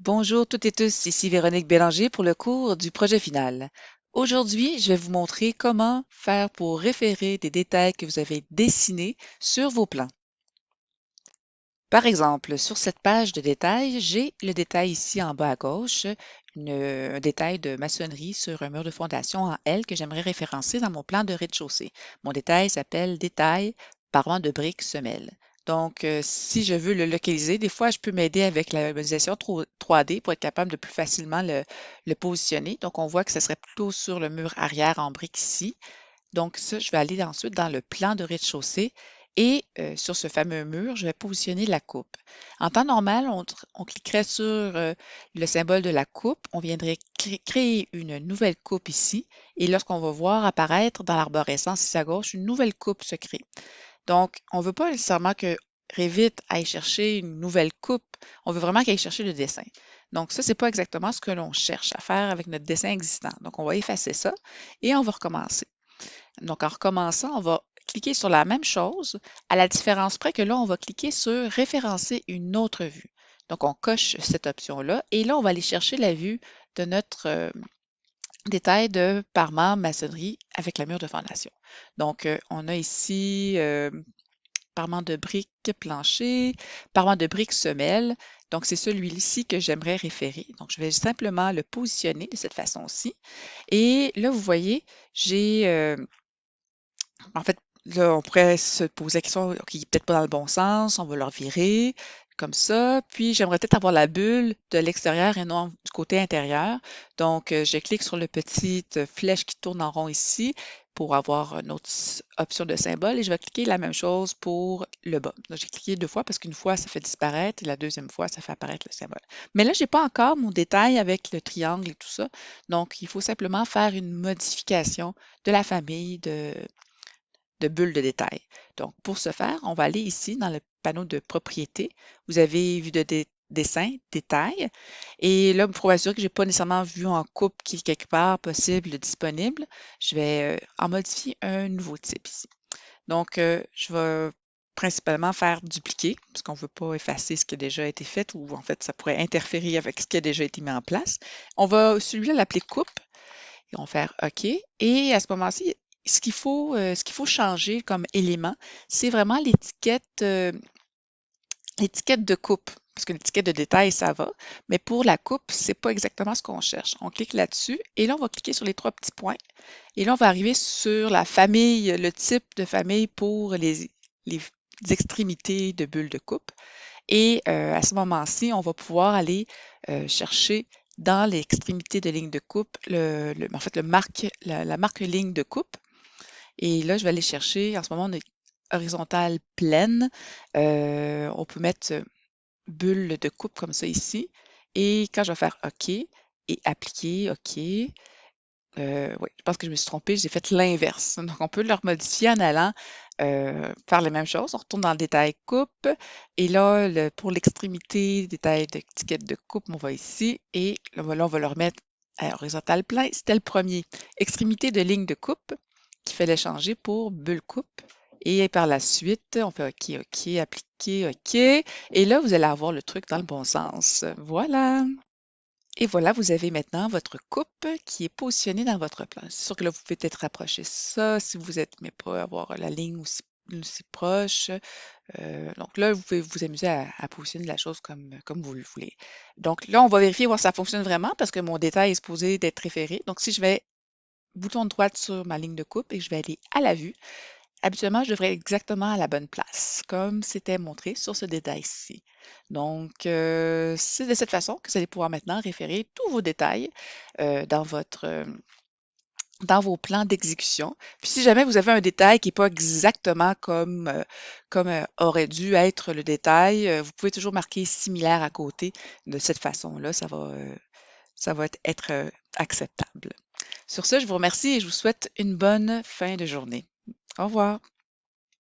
Bonjour toutes et tous, ici Véronique Bélanger pour le cours du projet final. Aujourd'hui, je vais vous montrer comment faire pour référer des détails que vous avez dessinés sur vos plans. Par exemple, sur cette page de détails, j'ai le détail ici en bas à gauche, un détail de maçonnerie sur un mur de fondation en L que j'aimerais référencer dans mon plan de rez-de-chaussée. Mon détail s'appelle détail parement de briques semelles. Donc, si je veux le localiser, des fois, je peux m'aider avec la modélisation 3D pour être capable de plus facilement le positionner. Donc, on voit que ce serait plutôt sur le mur arrière en briques ici. Donc ça, je vais aller ensuite dans le plan de rez-de-chaussée et sur ce fameux mur, je vais positionner la coupe. En temps normal, on cliquerait sur le symbole de la coupe, on viendrait créer une nouvelle coupe ici et lorsqu'on va voir apparaître dans l'arborescence ici à gauche, une nouvelle coupe se crée. Donc, on ne veut pas nécessairement que Revit aille chercher une nouvelle coupe, on veut vraiment qu'il aille chercher le dessin. Donc ça, ce n'est pas exactement ce que l'on cherche à faire avec notre dessin existant. Donc, on va effacer ça et on va recommencer. Donc, en recommençant, on va cliquer sur la même chose, à la différence près que là, on va cliquer sur référencer une autre vue. Donc, on coche cette option-là et là, on va aller chercher la vue de notre détail de parement maçonnerie avec la mur de fondation. Donc, on a ici parement de briques plancher, parement de briques semelle. Donc, c'est celui-ci que j'aimerais référer. Donc, je vais simplement le positionner de cette façon-ci. Et là, vous voyez, j'ai en fait, là, on pourrait se poser la question, OK, il est peut-être pas dans le bon sens, on va le revirer comme ça. Puis, j'aimerais peut-être avoir la bulle de l'extérieur et non du côté intérieur. Donc, je clique sur le petite flèche qui tourne en rond ici pour avoir une autre option de symbole et je vais cliquer la même chose pour le bas. Donc, j'ai cliqué 2 fois parce qu'une fois, ça fait disparaître et la deuxième fois, ça fait apparaître le symbole. Mais là, j'ai pas encore mon détail avec le triangle et tout ça. Donc, il faut simplement faire une modification de la famille de bulles de détail. Donc, pour ce faire, on va aller ici dans le panneau de propriété. Vous avez vue de dessin, détail. Et là, pour m'assurer que je n'ai pas nécessairement vue en coupe qui est quelque part possible, disponible, je vais en modifier un nouveau type ici. Donc, je vais principalement faire dupliquer, parce qu'on ne veut pas effacer ce qui a déjà été fait, ou en fait, ça pourrait interférer avec ce qui a déjà été mis en place. On va celui-là l'appeler coupe. Ils vont faire OK. Et à ce moment-ci, ce qu'il faut changer comme élément, c'est vraiment l'étiquette de coupe. Parce que l'étiquette de détail, ça va. Mais pour la coupe, c'est pas exactement ce qu'on cherche. On clique là-dessus et là, on va cliquer sur les 3 petits points. Et là, on va arriver sur la famille, le type de famille pour les extrémités de bulles de coupe. Et à ce moment-ci, on va pouvoir aller chercher dans l'extrémité de ligne de coupe, en fait, la marque ligne de coupe. Et là, je vais aller chercher, en ce moment, on est horizontale pleine. On peut mettre bulle de coupe comme ça ici. Et quand je vais faire OK et appliquer, OK, oui, je pense que je me suis trompée, j'ai fait l'inverse. Donc, on peut le remodifier en allant faire la même chose. On retourne dans le détail coupe. Et là, pour l'extrémité, détail d'étiquette de coupe, on va ici. Et là, on va le remettre à horizontal plein. C'était le premier. Extrémité de ligne de coupe qu'il fallait changer pour bulle coupe. Et par la suite, on fait OK, OK, appliquer, OK. Et là, vous allez avoir le truc dans le bon sens. Voilà. Et voilà, vous avez maintenant votre coupe qui est positionnée dans votre plan. C'est sûr que là, vous pouvez peut-être rapprocher ça si vous êtes, mais pas avoir la ligne aussi proche. Donc là, vous pouvez vous amuser à positionner la chose comme vous le voulez. Donc là, on va vérifier voir si ça fonctionne vraiment parce que mon détail est supposé d'être référé. Donc si je vais bouton droit sur ma ligne de coupe et que je vais aller à la vue, habituellement, je devrais être exactement à la bonne place, comme c'était montré sur ce détail-ci. Donc, c'est de cette façon que vous allez pouvoir maintenant référer tous vos détails dans dans vos plans d'exécution. Puis si jamais vous avez un détail qui n'est pas exactement comme aurait dû être le détail, vous pouvez toujours marquer similaire à côté. De cette façon-là, ça va être acceptable. Sur ce, je vous remercie et je vous souhaite une bonne fin de journée. Au revoir.